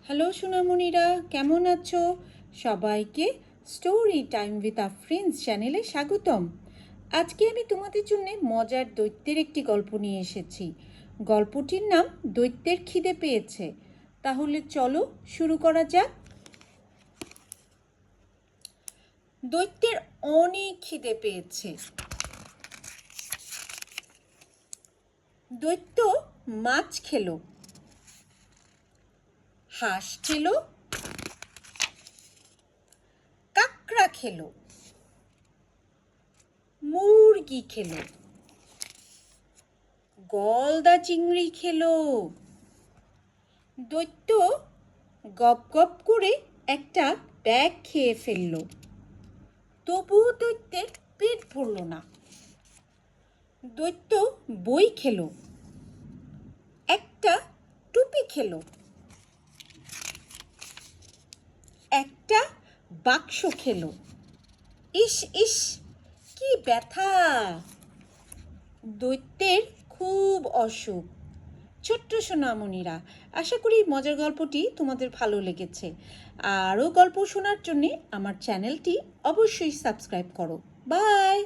Hello সোনামণিরা, কেমন আছো? সবাইকে story time with a friends চ্যানেলে স্বাগতম। আজকে আমি তোমাদের জন্য মজার দৈত্যের একটি গল্প নিয়ে এসেছি। গল্পটির নাম দৈত্যের খিদে পেয়েছে। তাহলে চলো শুরু করা যাক। দৈত্যের অনেক খিদে পেয়েছে। দৈত্য মাছ খেলো, হাঁস খেলো, কাঁকড়া খেলো, মুরগি খেলো, গলদা চিংড়ি খেলো। দৈত্য গপ গপ করে একটা ব্যাগ খেয়ে ফেলল। তবুও দৈত্যের পেট ভরল না। দৈত্য বই খেলো, একটা টুপি খেলো, একটা বাক্স খেলো। ইস ইস, কি ব্যথা! দৈত্যের খুব অসুখ। ছোট্ট সোনামণিরা, আশা করি মজার গল্পটি তোমাদের ভালো লেগেছে। আরও গল্প শোনার জন্যে আমার চ্যানেলটি অবশ্যই সাবস্ক্রাইব করো। বাই।